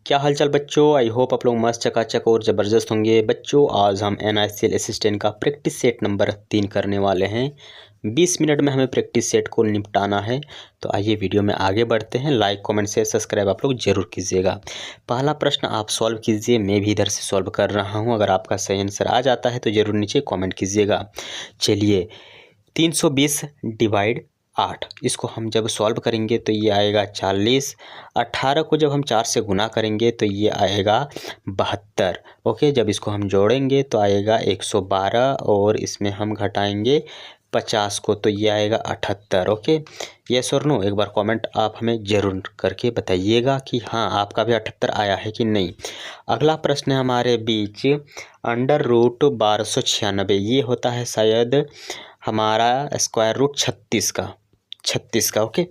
क्या हालचाल बच्चों। आई होप आप लोग मस्त चकाचक और ज़बरदस्त होंगे। बच्चों आज हम NICL असिस्टेंट का प्रैक्टिस सेट नंबर 3 करने वाले हैं। 20 मिनट में हमें प्रैक्टिस सेट को निपटाना है। तो आइए वीडियो में आगे बढ़ते हैं। लाइक कमेंट शेयर सब्सक्राइब आप लोग जरूर कीजिएगा। पहला प्रश्न आप सॉल्व कीजिए, मैं भी इधर से सॉल्व कर रहा हूँ। अगर आपका सही आंसर आ जाता है तो ज़रूर नीचे कॉमेंट कीजिएगा। चलिए 320 डिवाइड 8, इसको हम जब सॉल्व करेंगे तो ये आएगा 40। 18 को जब हम 4 से गुना करेंगे तो ये आएगा 72। ओके, जब इसको हम जोड़ेंगे तो आएगा 112 और इसमें हम घटाएंगे 50 को तो ये आएगा 78। ओके, यस और नो एक बार कमेंट आप हमें ज़रूर करके बताइएगा कि हाँ आपका भी 78 आया है कि नहीं। अगला प्रश्न है हमारे बीच अंडर रूट 1296, ये होता है शायद हमारा स्क्वायर रूट 36 का। ओके,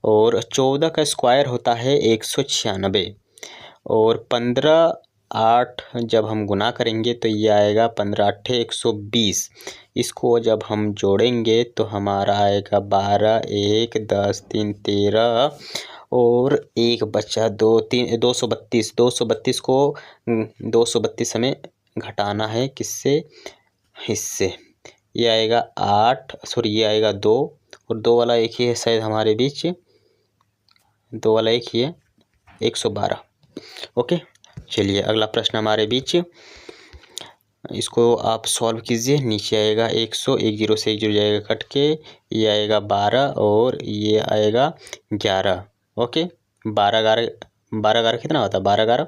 और 14 का स्क्वायर होता है 196 और 15 8 जब हम गुना करेंगे तो ये आएगा 15 8 120। इसको जब हम जोड़ेंगे तो हमारा आएगा 12 1 10 3 13 और एक बचा 2 3 232 को 232 हमें घटाना है किससे, हिस्से। ये आएगा 8 सॉरी ये आएगा 2 और 2 वाला एक ही है शायद हमारे बीच, 2 वाला एक ही है 112। ओके, चलिए अगला प्रश्न हमारे बीच, इसको आप सॉल्व कीजिए। नीचे आएगा 100, 1 0 से 1 0 जाएगा कट के, ये आएगा 12 और ये आएगा 11। ओके, 12 11 कितना होता है, 12 11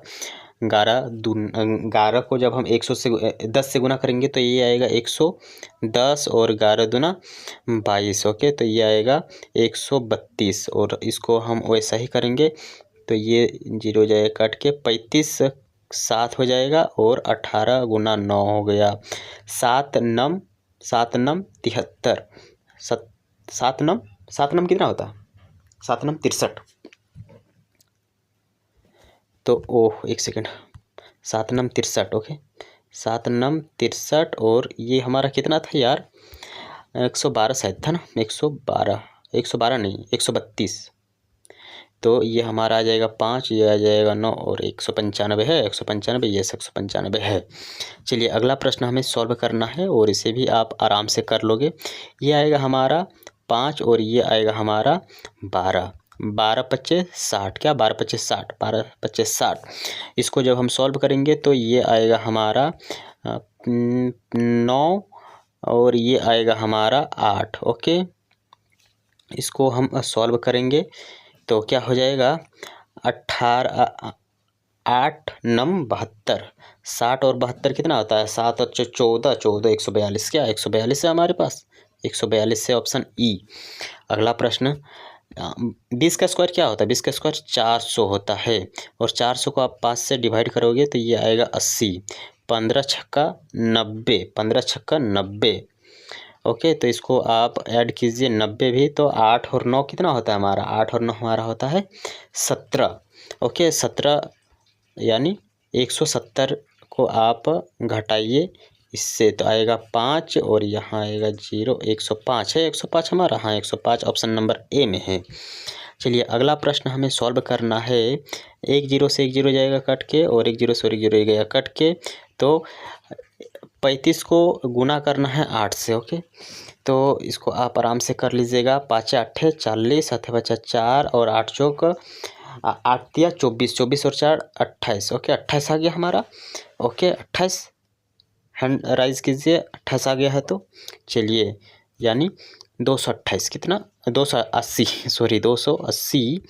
11 को जब हम 100 से 10 से गुना करेंगे तो ये आएगा 110 और 11 दूना 22। ओके, तो ये आएगा 132 और इसको हम वैसा ही करेंगे तो ये 0 जाएगा कट के 35 7 हो जाएगा और 18 गुना 9 हो गया 7 नम 73। 7 नम कितना होता है, 7 नम 63। तो ओह एक सेकेंड, 7 नम 63। ओके, 7 नम 63 और ये हमारा कितना था यार, 112 शायद था ना, 112 नहीं 132। तो ये हमारा आ जाएगा 5, ये आ जाएगा 9 और 195 है, 195 ये 195 है। चलिए अगला प्रश्न हमें सॉल्व करना है और इसे भी आप आराम से कर लोगे। ये आएगा हमारा 5 और ये आएगा हमारा 12। 12 पच्चे 60, क्या 12 पच्चे 60, 12 पच्चे 60। इसको जब हम सॉल्व करेंगे तो ये आएगा हमारा 9 और ये आएगा हमारा 8। ओके, इसको हम सॉल्व करेंगे तो क्या हो जाएगा 18 8 नम 72। 60 और 72 कितना होता है, 7 और 14 142। क्या 142 है हमारे पास, 142 है ऑप्शन ई। अगला प्रश्न 20 का स्क्वायर क्या होता है, 20 का स्क्वायर 400 होता है और 400 को आप 5 से डिवाइड करोगे तो ये आएगा 80। 15 छक्का 90, 15 छक्का 90। ओके, तो इसको आप ऐड कीजिए 90 भी, तो 8 और 9 कितना होता है हमारा, 8 और 9 हमारा होता है 17। ओके, 17 यानी 170 को आप घटाइए इससे तो आएगा 5 और यहाँ आएगा 0, 105 है, 105 हमारा, हाँ 105 ऑप्शन नंबर ए में है। चलिए अगला प्रश्न हमें सॉल्व करना है। 1 0 से 1 0 जाएगा कट के और 1 0 से 1 0 गया कट के, तो 35 को गुना करना है 8 से। ओके, तो इसको आप आराम से कर लीजिएगा। 5 8 40, 7 बचा 4 और 8 चौक 8 दिया 24, 24 और 4 28। ओके, 28 आ गया हमारा। ओके 28 हैंड राइज कीजिए, 28 आ गया है तो चलिए यानी 228 कितना 280 सॉरी 280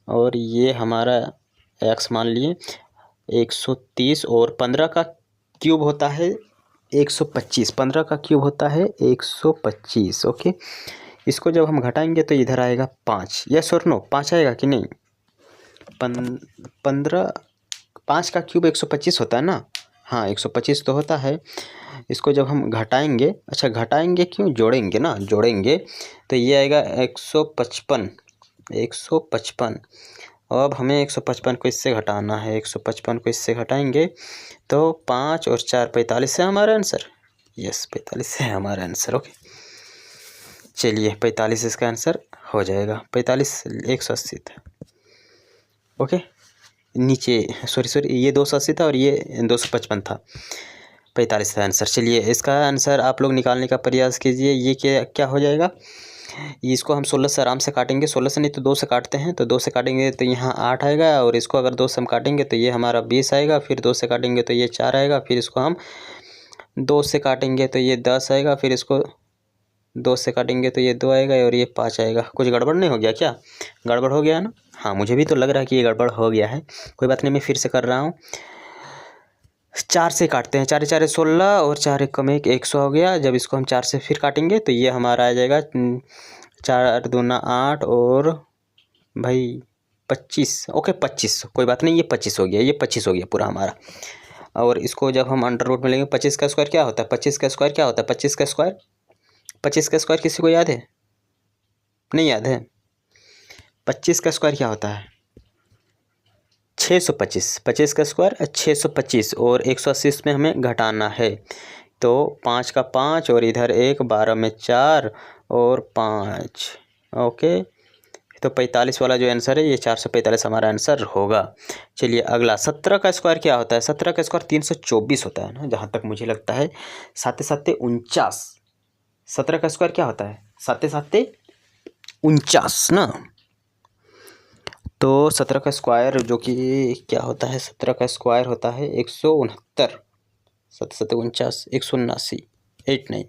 और ये हमारा एक्स मान लिए 130 और 15 का क्यूब होता है 125। 15 का क्यूब होता है 125। ओके, इसको जब हम घटाएंगे तो इधर आएगा 5। यस और नो, 5 आएगा कि नहीं, 15 5 का क्यूब 125 होता है ना, हाँ 125 तो होता है। इसको जब हम घटाएंगे, अच्छा घटाएंगे क्यों, जोड़ेंगे ना, जोड़ेंगे तो ये आएगा 155। 155 अब हमें 155 को इससे घटाना है, 155 को इससे घटाएंगे तो 5 और 4 45 है हमारा आंसर। यस 45 है हमारा आंसर। ओके, चलिए 45 इसका आंसर हो जाएगा, 45 180 था। ओके, नीचे सॉरी ये 280 था और ये 255 था, 45 था आंसर। चलिए इसका आंसर आप लोग निकालने का प्रयास कीजिए। ये क्या हो जाएगा, इसको हम 16 से आराम से काटेंगे, 16 से नहीं तो 2 से काटते हैं, तो 2 से काटेंगे तो यहाँ 8 आएगा, और इसको अगर 2 से हम काटेंगे तो ये हमारा 20 आएगा, फिर 2 से काटेंगे तो ये 4 आएगा, फिर इसको हम 2 से काटेंगे तो ये 10 आएगा, फिर इसको 2 से काटेंगे तो ये 2 आएगा और ये 5 आएगा। कुछ गड़बड़ नहीं हो गया क्या? गड़बड़ हो गया ना? हाँ, मुझे भी तो लग रहा है कि ये गड़बड़ हो गया है। कोई बात नहीं, मैं फिर से कर रहा हूँ। 4 से काटते हैं, 4 4 16 और 4 1 कम 1 100 हो गया। जब इसको हम 4 से फिर काटेंगे तो ये हमारा आ जाएगा 4 दूना 8 और भाई 25। ओके 25, कोई बात नहीं, ये 25 हो गया, ये 25 हो गया पूरा हमारा। और इसको जब हम अंडर रूट में लेंगे, 25 का स्क्वायर क्या होता है? 25 का स्क्वायर क्या होता है? 25 का स्क्वायर, 25 का स्क्वायर किसी को याद है? नहीं याद है? 25 का स्क्वायर क्या होता है? 625। 25 का स्क्वायर 625 और 180 में हमें घटाना है, तो 5 का 5 और इधर 1, 12 में 4 और 5। ओके, तो 45 वाला जो आंसर है ये 445 हमारा आंसर होगा। चलिए अगला, 17 का स्क्वायर क्या होता है? 17 का स्क्वायर 324 होता है ना, जहाँ तक मुझे लगता है। 7 7 49। 17 का स्क्वायर क्या होता है? 7 7 49 ना। तो 17 का स्क्वायर जो कि क्या होता है? 17 का स्क्वायर होता है 169। 7 7 49, 179, 89।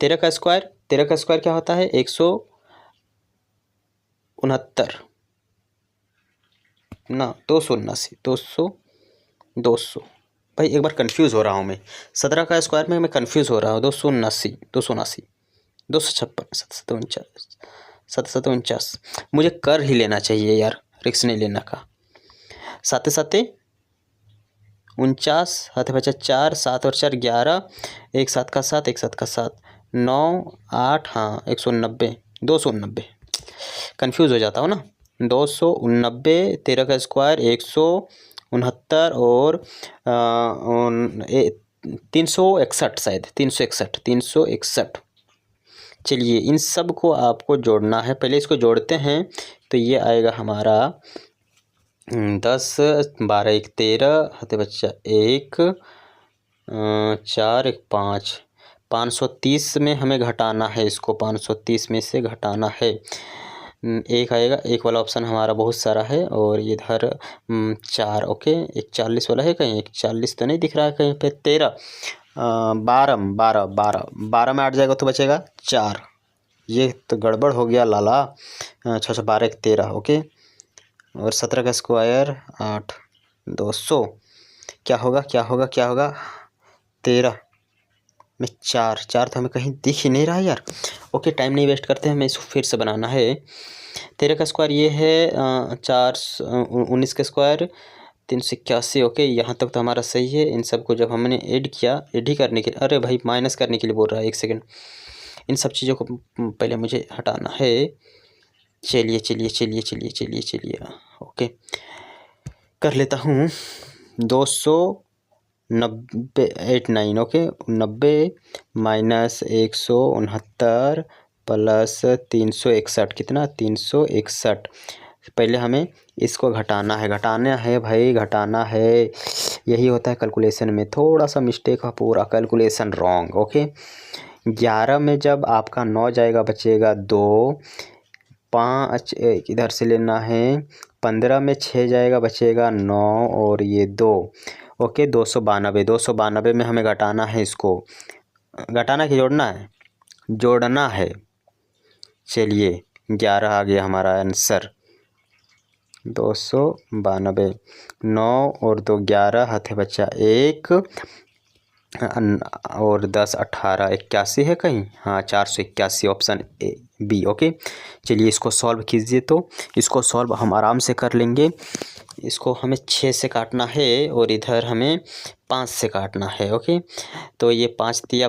13 का स्क्वायर, 13 का स्क्वायर क्या होता है? 169 ना, 279, 200। भाई एक बार कंफ्यूज हो रहा हूँ मैं, 17 का स्क्वायर में मैं कंफ्यूज हो रहा हूँ। 279, 256, 7 7 49। मुझे कर ही लेना चाहिए यार, रिक्स नहीं लेना का। 7 7 49, हाथ बचा 4, 7 और 4 11, 1 7 का 7, 1 7 का 7, 9 8, हाँ 190, 290। कंफ्यूज हो जाता हूँ ना। 290, 13 का स्क्वायर 169 और 361, शायद 361। चलिए इन सब को आपको जोड़ना है। पहले इसको जोड़ते हैं तो ये आएगा हमारा 10 12 1 13, हाथे बच्चा 1 4 1 5, 530 में हमें घटाना है इसको, 530 में से घटाना है। एक आएगा, एक वाला ऑप्शन हमारा बहुत सारा है, और इधर 4। ओके, एक 40 वाला है कहीं, एक 40 तो नहीं दिख रहा है कहीं पे। 13 12 में 8 जाएगा तो बचेगा 4। ये तो गड़बड़ हो गया लाला। 6 12 1 13। ओके, और 17 का स्क्वायर 8, 200। क्या होगा 13 में 4 तो हमें कहीं दिख ही नहीं रहा यार। ओके, टाइम नहीं वेस्ट करते हैं, हमें इसको फिर से बनाना है। 13 का स्क्वायर ये है 19 का स्क्वायर 381। ओके, यहाँ तक तो हमारा सही है। इन सब को जब हमने ऐड किया, ऐड ही करने के लिए, अरे भाई माइनस करने के लिए बोल रहा है, एक सेकेंड। इन सब चीज़ों को पहले मुझे हटाना है। चलिए ओके, कर लेता हूँ। 290 89। ओके, 90 माइनस 169 प्लस 361, कितना? 361। पहले हमें इसको घटाना है भाई, घटाना है। यही होता है कैलकुलेशन में, थोड़ा सा मिस्टेक है, पूरा कैलकुलेशन रॉन्ग। ओके, 11 में जब आपका 9 जाएगा बचेगा 2, 5 इधर से लेना है। 15 में 6 जाएगा बचेगा 9 और ये 2। ओके, 292 में हमें घटाना है इसको। घटाना कि जोड़ना है? जोड़ना है। चलिए 11 आ गया हमारा आंसर। 292, 9 और 2 11, हाथे बचा 1 और 10 18, 81 है कहीं, हाँ 481, ऑप्शन ए बी। ओके, चलिए इसको सॉल्व कीजिए। तो इसको सॉल्व हम आराम से कर लेंगे। इसको हमें 6 से काटना है और इधर हमें 5 से काटना है। ओके, तो ये 5 दिया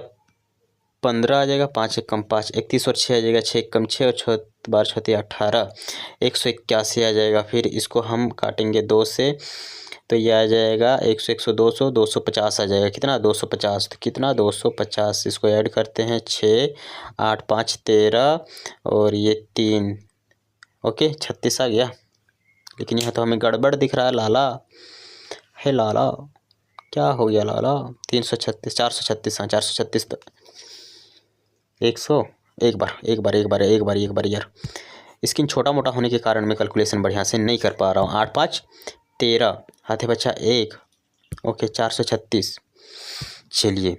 15 आ जाएगा, 5 1 कम 5, 31 और 6 आ जाएगा, 6 1 कम 6 और 6 12 6 18, 181 आ जाएगा। फिर इसको हम काटेंगे 2 से, तो ये आ जाएगा 100 100 200 250 आ जाएगा। कितना? 250। तो कितना? 250। इसको ऐड करते हैं, 6 8 5 13 और ये 3। ओके, 36 आ गया। लेकिन यहाँ तो हमें गड़बड़ दिख रहा है लाला। है लाला, क्या हो गया लाला? 336, 436, हाँ 436 तो 100। एक बार यार, स्क्रीन छोटा मोटा होने के कारण मैं कैलकुलेशन बढ़िया से नहीं कर पा रहा हूँ। 8 5 13, हाथे बच्चा 1, ओके 436। चलिए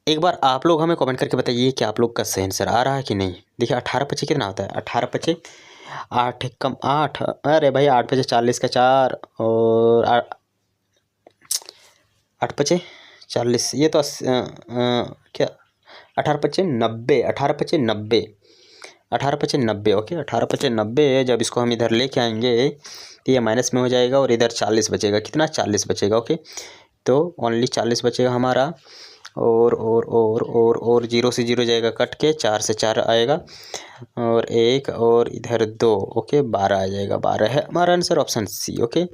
एक बार आप लोग हमें कमेंट करके बताइए कि आप लोग का सही आंसर आ रहा है कि नहीं। देखिए 18 पचे कितना होता है? 18 पचे 8 कम 8, अरे भाई 8 पचे 40 का 4 और 8 पचे 40, ये तो क्या 18 पचे 90, 18 पचे 90, 18 पचे 90, ओके 18 पचे 90। जब इसको हम इधर लेके आएंगे तो ये माइनस में हो जाएगा और इधर 40 बचेगा। कितना? 40 बचेगा, ओके। तो ओनली 40 बचेगा हमारा और 0 से 0 जाएगा कट के, 4 से 4 आएगा और 1 और इधर 2, ओके 12 आ जाएगा। 12 है हमारा आंसर, ऑप्शन सी, ओके।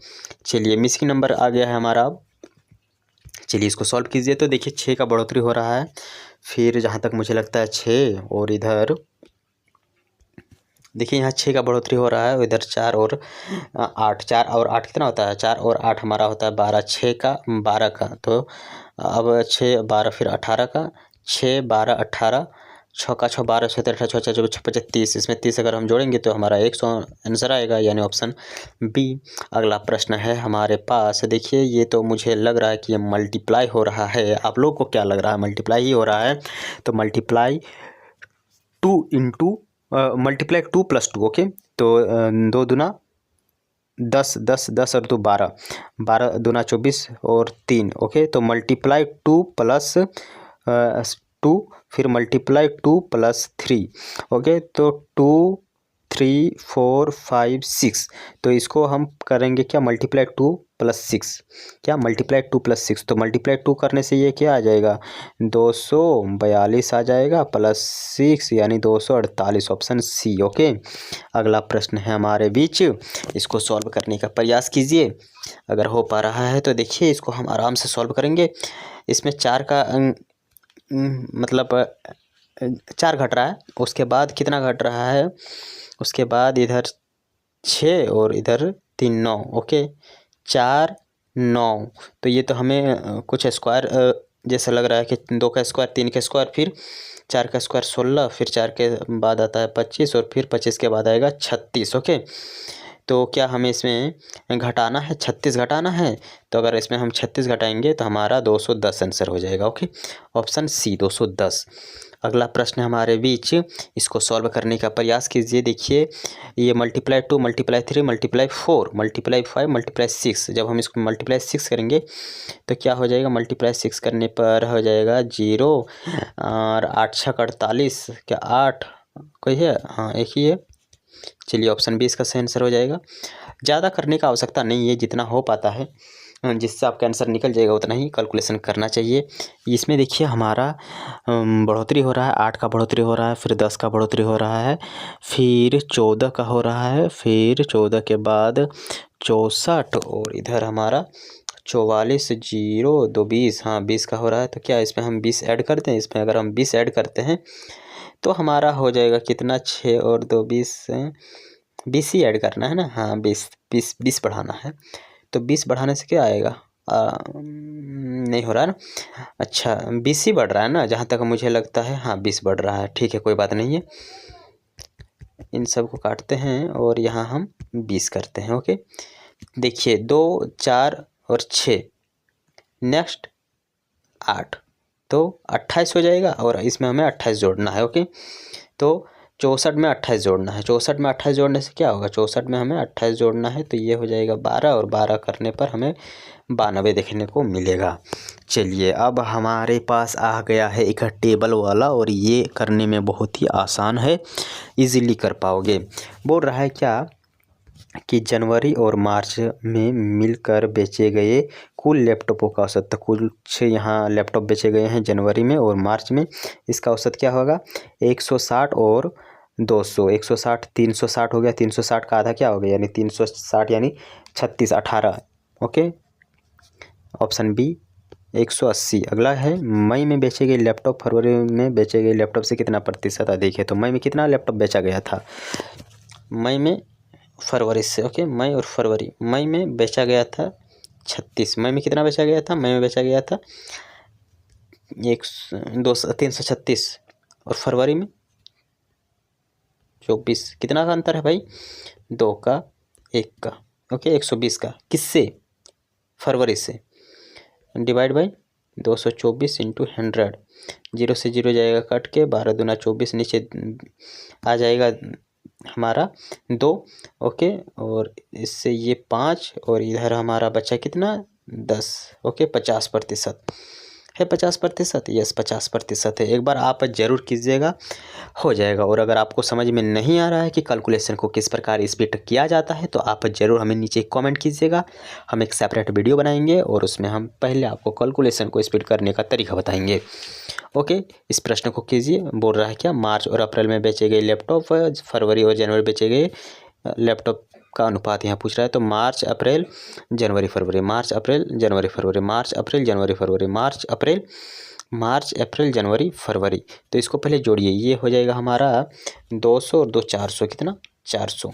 चलिए मिसिंग नंबर आ गया है हमारा। अब चलिए इसको सॉल्व कीजिए। तो देखिए 6 का बढ़ोतरी हो रहा है, फिर जहाँ तक मुझे लगता है 6 और इधर देखिए यहाँ 6 का बढ़ोतरी हो रहा है और इधर 4 और 8, 4 और 8 कितना होता है? 4 और 8 हमारा होता है 12, 6 का 12 का, तो अब 6 12 फिर 18 का, 6 12 18, 6 का 6 12 6 18 6 4 25 30, इसमें 30 अगर हम जोड़ेंगे तो हमारा 100 आंसर आएगा, यानी ऑप्शन बी। अगला प्रश्न है हमारे पास। देखिए ये तो मुझे लग रहा है कि ये मल्टीप्लाई हो रहा है, आप लोग को क्या लग रहा है? मल्टीप्लाई ही हो रहा है। तो मल्टीप्लाई 2 प्लस 2, ओके। तो 2 दूना 10, 10 10 और 2 12, 12 दूना 24 और 3, ओके। तो मल्टीप्लाई 2 प्लस 2, फिर मल्टीप्लाई 2 प्लस 3, ओके। तो 2 3 4 5 6, तो इसको हम करेंगे क्या? मल्टीप्लाई 2 प्लस 6, क्या मल्टीप्लाई 2 प्लस 6। तो मल्टीप्लाई 2 करने से ये क्या आ जाएगा? 242 आ जाएगा प्लस 6, यानी 248, ऑप्शन सी, ओके। अगला प्रश्न है हमारे बीच, इसको सॉल्व करने का प्रयास कीजिए। अगर हो पा रहा है तो देखिए इसको हम आराम से सॉल्व करेंगे। इसमें 4 का मतलब 4 घट रहा है, उसके बाद कितना घट रहा है? उसके बाद इधर 6 और इधर 3 9, ओके 4 9। तो ये तो हमें कुछ स्क्वायर जैसा लग रहा है कि 2 का स्क्वायर 3 का स्क्वायर, फिर 4 का स्क्वायर 16, फिर 4 के बाद आता है 25 और फिर 25 के बाद आएगा 36, ओके। तो क्या हमें इसमें घटाना है? 36 घटाना है। तो अगर इसमें हम 36 घटाएंगे तो हमारा 210 आंसर हो जाएगा, ओके ऑप्शन सी 210। अगला प्रश्न हमारे बीच, इसको सॉल्व करने का प्रयास कीजिए। देखिए ये multiply 2 multiply 3 multiply 4 multiply 5 multiply 6, जब हम इसको मल्टीप्लाई 6 करेंगे तो क्या हो जाएगा? मल्टीप्लाई 6 करने पर हो जाएगा 0 और 8 6 48, क्या 8 कोई है? हाँ एक ही है। चलिए ऑप्शन बी इसका सही आंसर हो जाएगा। ज़्यादा करने का आवश्यकता नहीं है, जितना हो पाता है जिससे आपका आंसर निकल जाएगा उतना ही कैलकुलेशन करना चाहिए। इसमें देखिए हमारा बढ़ोतरी हो रहा है, 8 का बढ़ोतरी हो रहा है, फिर 10 का बढ़ोतरी हो रहा है, फिर 14 का हो रहा है, फिर 14 के बाद 64 और इधर हमारा 44 0 2 20, हाँ 20 का हो रहा है। तो क्या इसमें हम 20 ऐड करते हैं? इसमें अगर हम 20 ऐड करते हैं तो हमारा हो जाएगा कितना? 6 और 2 20, 20 ही ऐड करना है ना? हाँ 20 बढ़ाना है। तो 20 बढ़ाने से क्या आएगा? नहीं हो रहा है ना? अच्छा 20 ही बढ़ रहा है ना, जहाँ तक मुझे लगता है। हाँ 20 बढ़ रहा है, ठीक है कोई बात नहीं है। इन सब को काटते हैं और यहाँ हम 20 करते हैं, ओके। देखिए 2 4 और 6, नेक्स्ट 8, तो 28 हो जाएगा और इसमें हमें 28 जोड़ना है, ओके। तो 64 में 28 जोड़ना है, 64 में 28 जोड़ने से क्या होगा? 64 में हमें 28 जोड़ना है तो ये हो जाएगा 12 और 12 करने पर हमें 92 देखने को मिलेगा। चलिए अब हमारे पास आ गया है एक टेबल वाला और ये करने में बहुत ही आसान है, इजीली कर पाओगे। बोल रहा है क्या कि जनवरी और मार्च में मिलकर बेचे गए कुल लैपटॉपों का औसत, तो कुछ यहाँ लैपटॉप बेचे गए हैं जनवरी में और मार्च में, इसका औसत क्या होगा? 160 और 200, 160 360 हो गया, 360 का आधा क्या हो गया? यानी 360 यानी 36 18, ओके ऑप्शन बी 180। अगला है मई में बेचे गए लैपटॉप फरवरी में बेचे गए लैपटॉप से कितना प्रतिशत अधिक है? तो मई में कितना लैपटॉप बेचा गया था? मई में फरवरी से, ओके, मई और फरवरी। मई में बेचा गया था 36, मई में कितना बेचा गया था, मई में बेचा गया था 336, और फरवरी में 24। कितना का अंतर है भाई, 2 का 1 का, ओके, 120 का। किससे, फरवरी से, डिवाइड बाई 224 इंटू 100। 0 से 0 जाएगा कट के, 12 दूना 24, नीचे आ जाएगा हमारा 2, ओके, और इससे ये 5, और इधर हमारा बचा कितना 10, ओके, 50% है, 50%, यस 50% है। एक बार आप ज़रूर कीजिएगा, हो जाएगा। और अगर आपको समझ में नहीं आ रहा है कि कैलकुलेशन को किस प्रकार स्प्लिट किया जाता है, तो आप ज़रूर हमें नीचे कमेंट कीजिएगा। हम एक सेपरेट वीडियो बनाएंगे और उसमें हम पहले आपको कैलकुलेशन को स्प्लिट करने का तरीका बताएंगे, ओके। इस प्रश्न को कीजिए, बोल रहा है क्या, मार्च और अप्रैल में बेचे गए लैपटॉप, फरवरी और जनवरी बेचे गए लैपटॉप का अनुपात यहाँ पूछ रहा है। तो मार्च अप्रैल जनवरी फरवरी, मार्च अप्रैल जनवरी फरवरी, मार्च अप्रैल जनवरी फरवरी, मार्च अप्रैल जनवरी फरवरी। तो इसको पहले जोड़िए, ये हो जाएगा हमारा 200 और 2 400, कितना 400।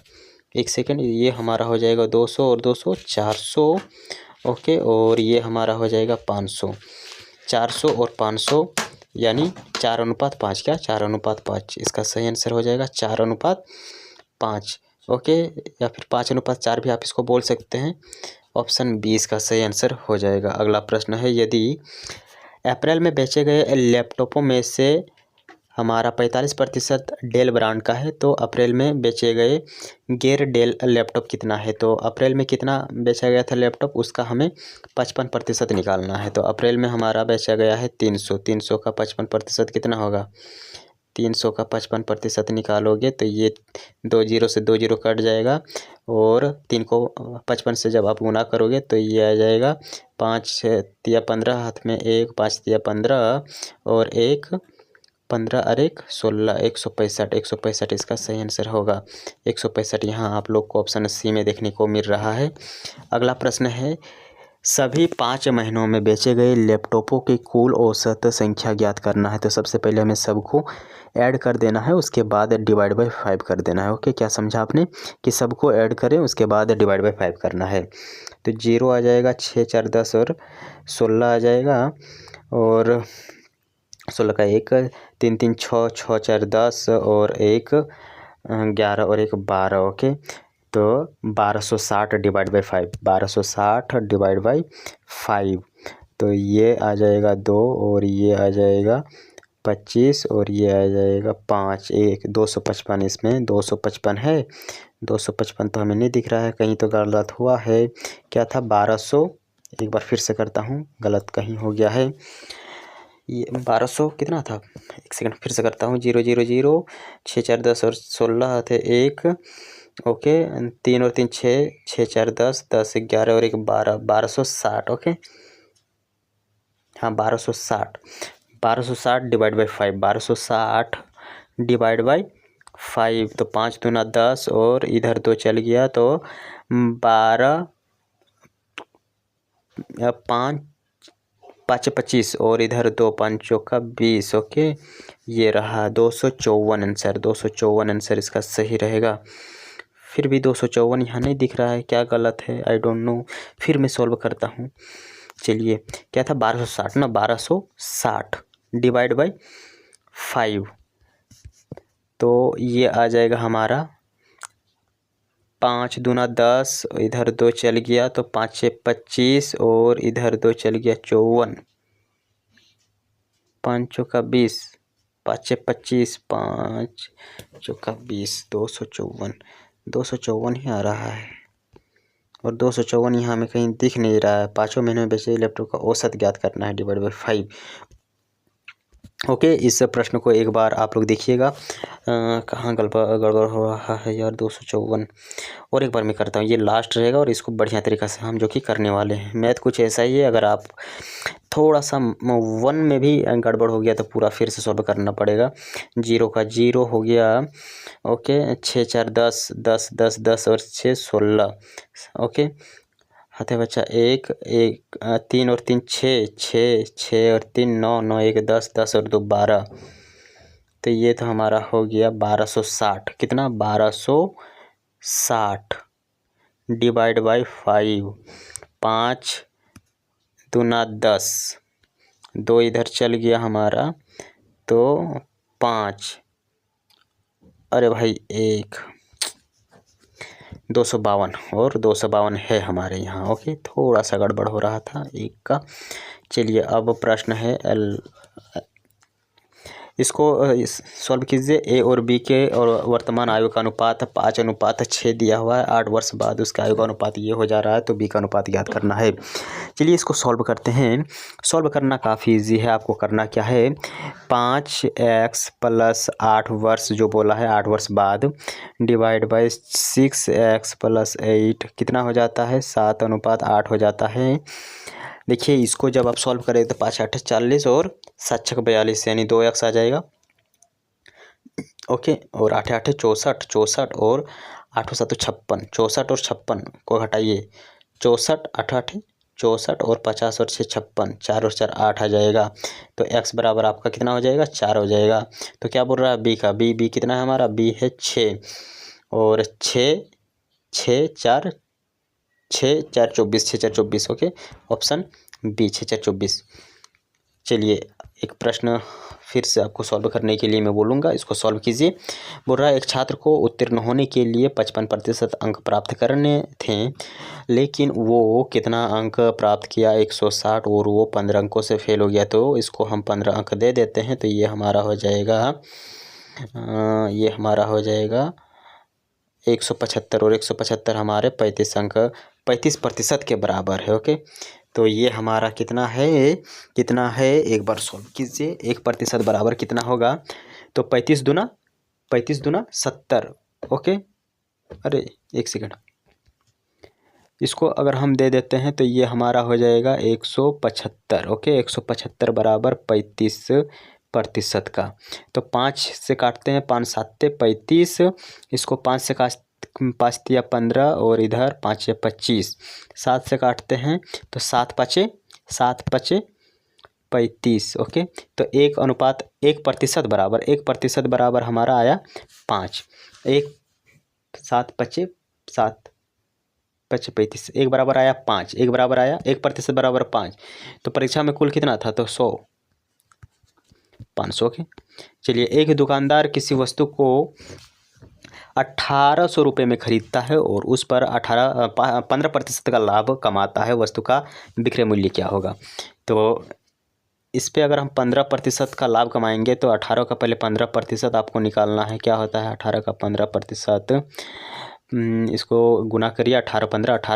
एक सेकेंड, ये हमारा हो जाएगा 200 और 200 400, ओके, और ये हमारा हो जाएगा 500। 400 और 500 यानी 4:5, क्या 4:5। इसका सही आंसर हो जाएगा 4:5, ओके, या फिर 5:4 भी आप इसको बोल सकते हैं। ऑप्शन 20 का सही आंसर हो जाएगा। अगला प्रश्न है, यदि अप्रैल में बेचे गए लैपटॉपों में से हमारा 45% डेल ब्रांड का है, तो अप्रैल में बेचे गए गैर डेल लैपटॉप कितना है। तो अप्रैल में कितना बेचा गया था लैपटॉप, उसका हमें 55% निकालना है। तो अप्रैल में हमारा बेचा गया है 300, 300 का 55% कितना होगा, 300 का 55% निकालोगे तो ये 2 0 से 2 0 कट जाएगा, और 3 को 55 से जब आप गुना करोगे तो ये आ जाएगा 5 तिया 15, हाथ में 1, 5 तिया 15, और 1 15 और 1 16, 165, 165 इसका सही आंसर होगा। 165 यहाँ आप लोग को ऑप्शन सी में देखने को मिल रहा है। अगला प्रश्न है, सभी 5 महीनों में बेचे गए लैपटॉपों की कुल औसत संख्या ज्ञात करना है। तो सबसे पहले हमें सबको ऐड कर देना है, उसके बाद डिवाइड बाय 5 कर देना है, ओके। क्या समझा आपने, कि सबको ऐड करें उसके बाद डिवाइड बाय 5 करना है। तो 0 आ जाएगा, 6 4 10 और 16 आ जाएगा, और 16 का 1, 3 3 6, 6 4 10, और 1 11 और 1 12, ओके। तो 1260 डिवाइड बाई 5, 1260 डिवाइड बाई 5, तो ये आ जाएगा 2, और ये आ जाएगा 25, और ये आ जाएगा 5, 1 255। इसमें 255 है, 255 तो हमें नहीं दिख रहा है, कहीं तो गलत हुआ है। क्या था 1200, एक बार फिर से करता हूँ, गलत कहीं हो गया है। ये 1200 कितना था, एक सेकंड फिर से करता हूँ, 0 0 0, 6 4 10 और 16 थे 1, ओके, 3 और 3 6, 6 4 10, 10 11 और 1 12, 1260, ओके, हाँ 1260, 1260 डिवाइड बाई 5, 1260 डिवाइड बाई 5, तो 5 दूना 10, और इधर 2 चल गया तो 12, 5 5 25, और इधर 2 5 का 20, ओके। ये रहा 254 आंसर, 254 आंसर इसका सही रहेगा। फिर भी 254 यहाँ नहीं दिख रहा है, क्या गलत है, आई डोंट नो। फिर मैं सॉल्व करता हूँ, चलिए। क्या था 1260 ना, 1260 डिवाइड बाई 5, तो ये आ जाएगा हमारा 5 दूना 10, इधर 2 चल गया तो 5 6 25, और इधर 2 चल गया 54, 5 चौका 20, 5 6 25, 5 चौका 20, 254 ही आ रहा है, और 254 यहाँ में कहीं दिख नहीं रहा है। 5 महीने में बेचे लैपटॉप का औसत ज्ञात करना है, डिवाइड बाई 5, ओके। इस प्रश्न को एक बार आप लोग देखिएगा, कहाँ गड़बड़ हो रहा है यार, 254। और एक बार मैं करता हूँ, ये लास्ट रहेगा, और इसको बढ़िया तरीक़ा से हम जो कि करने वाले हैं। मैथ कुछ ऐसा ही है, अगर आप थोड़ा सा 1 में भी गड़बड़ हो गया तो पूरा फिर से सॉल्व करना पड़ेगा। 0 का 0 हो गया, ओके, 6 4 10, 10 10 10 और 6 16, ओके। हाथे बच्चा 1 1, 3 और 3 6, 6 6 और 3 9 9 1 10 10 और 2 12, तो ये तो हमारा हो गया 1260, कितना 1260, 60 डिवाइड बाई 5, 5 दूना 10, 2 इधर चल गया हमारा तो 5, अरे भाई 1, 252 और 252 है हमारे यहाँ। ओके, थोड़ा सा गड़बड़ हो रहा था 1 का। चलिए अब प्रश्न है इसको सॉल्व कीजिए। ए और बी के और वर्तमान आयु का अनुपात 5:6 दिया हुआ है। 8 वर्ष बाद उसका आयु का अनुपात ये हो जा रहा है, तो बी का अनुपात ज्ञात करना है। चलिए इसको सॉल्व करते हैं। सॉल्व करना काफ़ी इजी है। आपको करना क्या है, 5x + 8 वर्ष जो बोला है 8 वर्ष बाद डिवाइड बाई 6x + 8 कितना हो जाता है, 7:8 हो जाता है। देखिए इसको जब आप सॉल्व करें तो 5 8 40 और 7 6 42 यानी 2x आ जाएगा। ओके, और 8 8 64, 64 और 8 7 56, 64 और 56 को हटाइए, 64 8 8 64 और 50 और 6 56, 4 और 4 8 आ जाएगा। तो x बराबर आपका कितना हो जाएगा, 4 हो जाएगा। तो क्या बोल रहा है बी का, बी कितना है हमारा, बी है 6 और 6 6 4 6 4 24, 6 4 24। Okay, option B 6 4 24। चलिए एक प्रश्न फिर से आपको सॉल्व करने के लिए मैं बोलूँगा, इसको सॉल्व कीजिए। बोल रहा है एक छात्र को उत्तीर्ण होने के लिए 55% अंक प्राप्त करने थे, लेकिन वो कितना अंक प्राप्त किया, 160, और वो 15 अंकों से फेल हो गया। तो इसको हम 15 अंक दे देते हैं। तो ये हमारा हो जाएगा 175, और 175 हमारे 35 अंक 35% के बराबर है। ओके, तो ये हमारा कितना है एक बार सॉल्व कीजिए। 1% बराबर कितना होगा, तो 35 दूना 70। ओके, अरे एक सेकंड, इसको अगर हम दे देते हैं तो ये हमारा हो जाएगा 175। ओके, 175 बराबर 35% का। तो 5 से काटते हैं, 5 7 35, इसको 5 से 5 दिया 15 और इधर 5 25, 7 से काटते हैं तो 7 5 35। ओके, तो 1% बराबर हमारा आया 5। 7 5 7 5 35, 1 बराबर आया 5, 1 बराबर आया 1% बराबर 5। तो परीक्षा में कुल कितना था, तो 100 500 के। चलिए एक दुकानदार किसी वस्तु को 1800 रुपये में खरीदता है और उस पर 15% का लाभ कमाता है, वस्तु का विक्रय मूल्य क्या होगा। तो इस पे अगर हम 15% का लाभ कमाएंगे तो 18 का पहले 15% आपको निकालना है। क्या होता है 18 का 15%, इसको गुना करिए, 18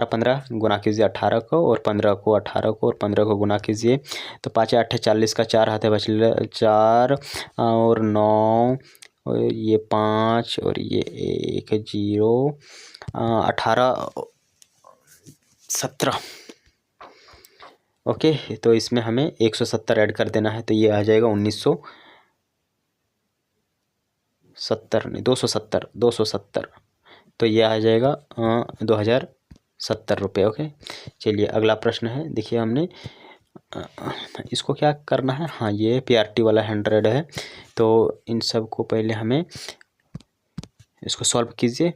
15 गुना कीजिए 18 को और 15 को, 18 को और 15 को गुना कीजिए। तो 5 8 40 का 4 हाथ है, बच 4 और 9 और ये 5 और ये 1 0 18 17। ओके, तो इसमें हमें 170 ऐड कर देना है, तो ये आ जाएगा 1970 नहीं 270। तो ये आ जाएगा 2070 रुपये। ओके, चलिए अगला प्रश्न है। देखिए हमने इसको क्या करना है, हाँ ये PRT वाला 100 है। तो इन सब को पहले हमें इसको सॉल्व कीजिए।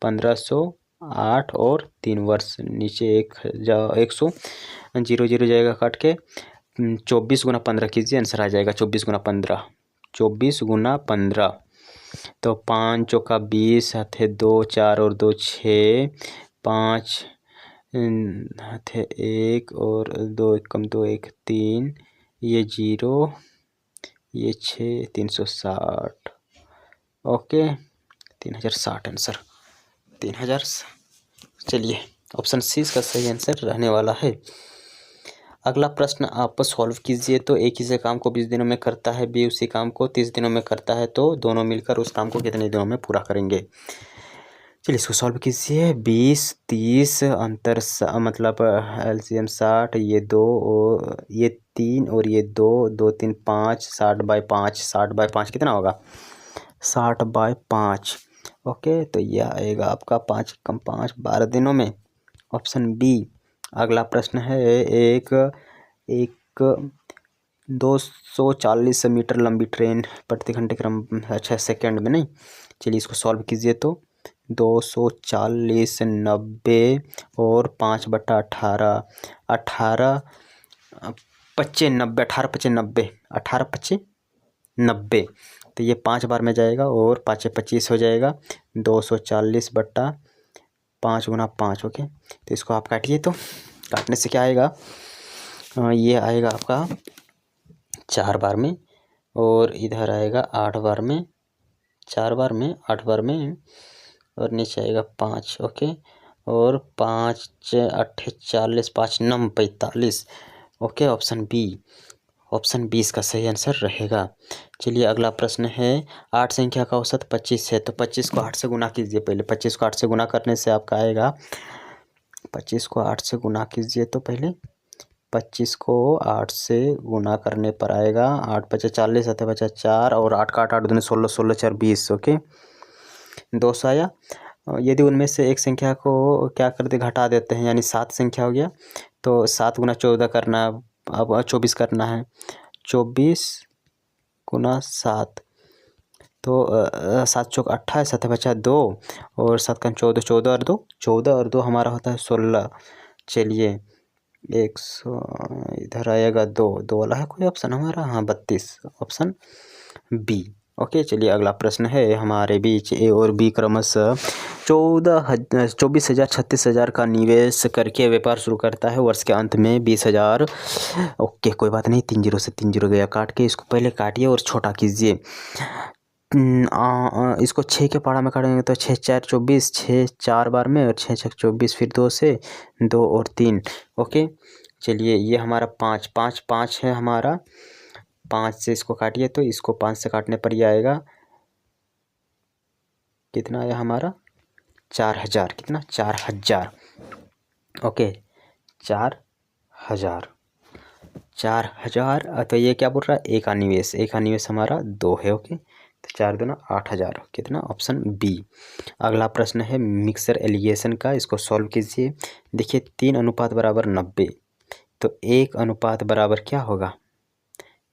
1508 और 3 वर्ष नीचे 100 0 0 जाएगा काट के, 24 गुना 15 कीजिए, आंसर आ जाएगा 24 गुना 15, 24 गुना 15। तो 5 चौका 20 हाथे 2 4 और 2 6, 5 हाथे 1 और 2 कम 2 1 3, ये 0 ये 6 360। Okay, 3060 answer 3000। चलिए ऑप्शन सी इसका सही आंसर रहने वाला है। अगला प्रश्न आप सॉल्व कीजिए। तो एक ही से काम को 20 दिनों में करता है, बी उसी काम को 30 दिनों में करता है, तो दोनों मिलकर उस काम को कितने दिनों में पूरा करेंगे। चलिए इसको सॉल्व कीजिए। 20 30 अंतर मतलब LCM 60, ये 2 और ये 3 और ये 2 2 3 5, 60/5, 60/5 कितना होगा, 60/5। ओके, तो यह आएगा आपका 5 कम 5 12 दिनों में, ऑप्शन बी। अगला प्रश्न है एक 240 मीटर लंबी ट्रेन प्रति घंटे क्रम 6 सेकेंड में नहीं। चलिए इसको सॉल्व कीजिए। तो 240, 90 और 5/18, 18 पच्चे 90, 18 पच्चे 90, 18 पच्चे 90, तो ये 5 बार में जाएगा और 5 25 हो जाएगा। 240/5 × 5, ओके। तो इसको आप काटिए, तो काटने से क्या आएगा, ये आएगा आपका 4 बार में और इधर आएगा 8 बार में, 4 बार में 8 बार में, और नीचे आएगा 5, ओके। और 5 8 40, 5 9 45, ओके। ऑप्शन बी इसका सही आंसर रहेगा। चलिए अगला प्रश्न है, 8 संख्या का औसत 25 है, तो 25 को 8 से गुना कीजिए। पहले 25 को 8 से गुना करने से आपका आएगा, 25 को 8 से गुना कीजिए, तो पहले 25 को 8 से गुना करने पर आएगा 8 × 5 = 40, 7 × 5 = 4 और 8 का 8 8 दूनी 16, 16 4 20, ओके। 200 आया। यदि उनमें से एक संख्या को क्या कर दे, घटा देते हैं, यानी 7 संख्या हो गया, तो 7 × 14 करना, अब 24 करना है, 24 × 7, तो 7 चौक 28, 7 बचा 2 और 7 का 14, 14 और 2 हमारा होता है 16। चलिए 100 इधर आएगा 2 वाला है कोई ऑप्शन हमारा, हाँ 32, ऑप्शन बी, ओके। चलिए अगला प्रश्न है हमारे बीच, ए और बी क्रमशः 24,000 36,000 का निवेश करके व्यापार शुरू करता है। वर्ष के अंत में 20,000, ओके कोई बात नहीं, 3 0 से 3 0 गया काट के, इसको पहले काटिए और छोटा कीजिए। इसको 6 के पहाड़ा में काटेंगे तो 6 4 24, 6 4 बार में और 6 6 24, फिर 2 से 2 और 3, ओके। चलिए ये हमारा 5 5 5 है हमारा, 5 से इसको काटिए, तो इसको 5 से काटने पर ये आएगा कितना आया हमारा, 4000, कितना 4000, ओके 4000, तो ये क्या बोल रहा है, एक निवेश हमारा 2 है, ओके। तो 4 दूना 8000, कितना, ऑप्शन बी। अगला प्रश्न है मिक्सर एलिगेशन का, इसको सॉल्व कीजिए। देखिए 3:90, तो 1 बराबर क्या होगा,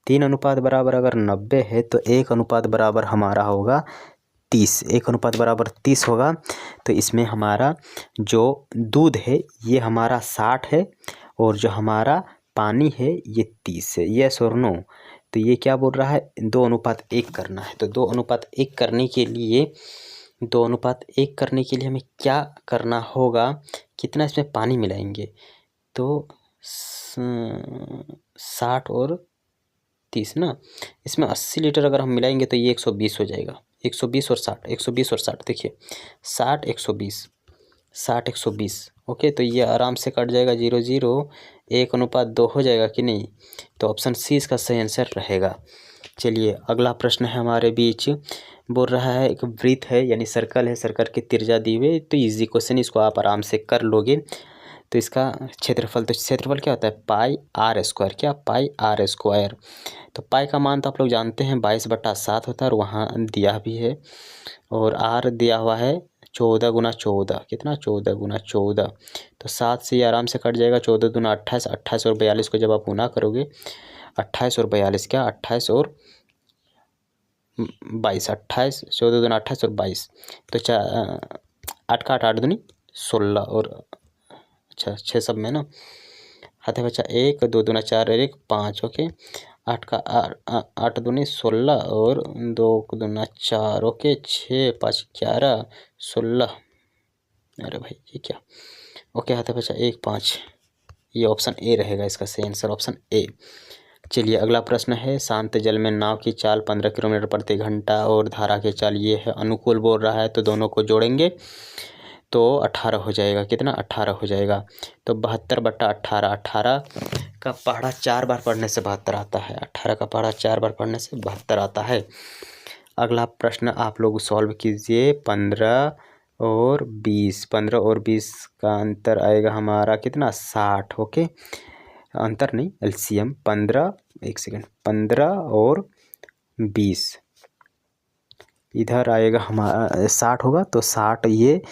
3 बराबर अगर 90 है तो 1 बराबर हमारा होगा 30, 1 बराबर 30 होगा। तो इसमें हमारा जो दूध है ये हमारा 60 है और जो हमारा पानी है ये 30 है, यस और नो। तो ये क्या बोल रहा है, 2:1 करना है। तो 2:1 करने के लिए हमें क्या करना होगा, कितना इसमें पानी मिलाएंगे, तो 60 और 30 ना, इसमें 80 लीटर अगर हम मिलाएंगे तो ये 120 हो जाएगा, 120 और 60, 120 और 60, देखिए 60 120, 60 120, ओके। तो ये आराम से कट जाएगा, 0 0, 1:2 हो जाएगा कि नहीं, तो ऑप्शन सी इसका सही आंसर रहेगा। चलिए अगला प्रश्न है हमारे बीच, बोल रहा है एक वृत्त है यानी सर्कल है, सर्कल की त्रिज्या दी हुई, तो इजी क्वेश्चन, इसको आप आराम से कर लोगे। तो इसका क्षेत्रफल, तो क्षेत्रफल क्या होता है, πr², क्या πr²। तो पाई का मान तो आप लोग जानते हैं 22/7 होता है, और वहाँ दिया भी है, और आर दिया हुआ है 14 × 14, कितना 14 × 14, तो 7 से ये आराम से कट जाएगा, 14 दूना 28, 28 और 42 को जब आप गुना करोगे, 28 और 42 क्या, 28 और 22, 28, 14 दूना 28 और 22, तो 8 का 8 8 दूनी 16 और अच्छा 6 सब में ना, हाथे बचा 1, 2 दूना 4 और 1 5, ओके। 8 का 8 दूनी 16 और 2 दूना 4, ओके। 6 5 11 16, अरे भाई ये क्या, ओके हाथे बचा 1 5, ये ऑप्शन ए रहेगा इसका सही आंसर, ऑप्शन ए। चलिए अगला प्रश्न है, शांत जल में नाव की चाल 15 किलोमीटर प्रति घंटा और धारा की चाल ये है, अनुकूल बोल रहा है, तो दोनों को जोड़ेंगे तो 18 हो जाएगा, कितना 18 हो जाएगा। तो 72/18, 18 का पहाड़ा 4 बार पढ़ने से 72 आता है, 18 का पहाड़ा 4 बार पढ़ने से 72 आता है। अगला प्रश्न आप लोग सॉल्व कीजिए, 15 और 20, 15 और 20 का अंतर आएगा हमारा कितना, 60, ओके। अंतर नहीं, एलसीएम 15, एक सेकेंड, 15 और 20 इधर आएगा हमारा 60 होगा, तो 60 ये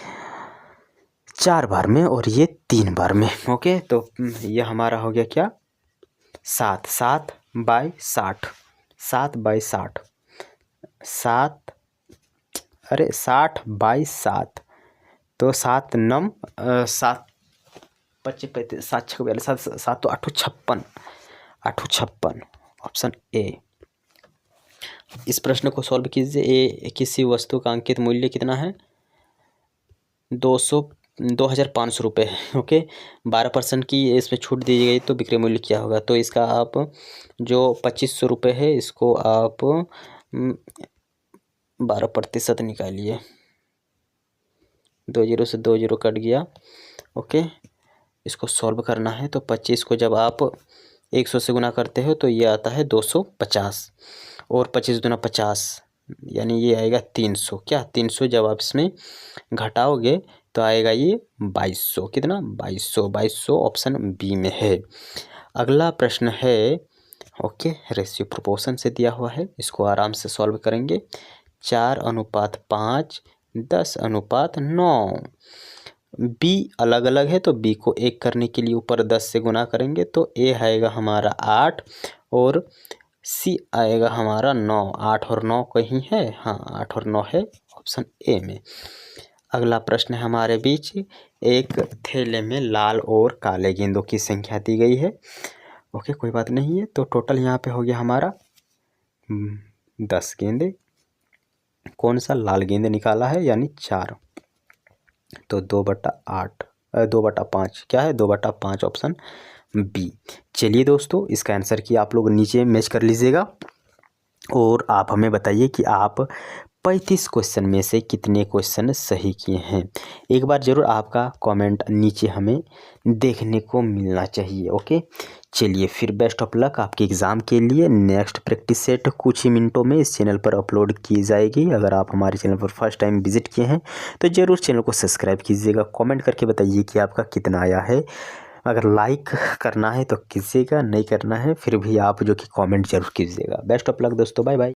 4 बार में और ये 3 बार में, ओके। तो ये हमारा हो गया क्या, 7 7/60, 7/60, 7, अरे 60/7, तो 7 9 7 25 35 7 6 42 7 7 तो 8 56 56 ऑप्शन ए। इस प्रश्न को सॉल्व कीजिए। ए किसी वस्तु का अंकित मूल्य कितना है 2500 रुपये है। ओके 12% की इसमें छूट दी गई तो विक्रय मूल्य क्या होगा। तो इसका आप जो 2500 रुपये है इसको आप 12% निकालिए। 2 जीरो से 2 जीरो कट गया। ओके इसको सॉल्व करना है तो 25 को जब आप 100 से गुना करते हो तो ये आता है 250 और 25 दूना 50 यानी ये आएगा 300। क्या 300 जब आप इसमें घटाओगे तो आएगा ये 2200। कितना 2200 ऑप्शन बी में है। अगला प्रश्न है ओके रेशियो प्रोपोर्शन से दिया हुआ है, इसको आराम से सॉल्व करेंगे। 4:5 10:9 बी अलग अलग है तो बी को 1 करने के लिए ऊपर 10 से गुना करेंगे तो ए आएगा हमारा 8 और सी आएगा हमारा 9। 8 और 9 कहीं है, हाँ 8 और 9 है ऑप्शन ए में। अगला प्रश्न है हमारे बीच, एक थैले में लाल और काले गेंदों की संख्या दी गई है। ओके कोई बात नहीं है। तो टोटल यहाँ पे हो गया हमारा 10 गेंदे। कौन सा लाल गेंद निकाला है यानी 4, तो 2/8 2/5 क्या है 2/5 ऑप्शन बी। चलिए दोस्तों इसका आंसर की आप लोग नीचे मैच कर लीजिएगा और आप हमें बताइए कि आप 35 क्वेश्चन में से कितने क्वेश्चन सही किए हैं। एक बार ज़रूर आपका कमेंट नीचे हमें देखने को मिलना चाहिए। ओके चलिए फिर बेस्ट ऑफ लक आपके एग्ज़ाम के लिए। नेक्स्ट प्रैक्टिस सेट कुछ ही मिनटों में इस चैनल पर अपलोड की जाएगी। अगर आप हमारे चैनल पर फर्स्ट टाइम विजिट किए हैं तो ज़रूर चैनल को सब्सक्राइब कीजिएगा। कमेंट करके बताइए कि आपका कितना आया है। अगर लाइक करना है तो कीजिएगा, नहीं करना है फिर भी आप जो कि कमेंट जरूर कीजिएगा। बेस्ट ऑफ लक दोस्तों, बाय बाय।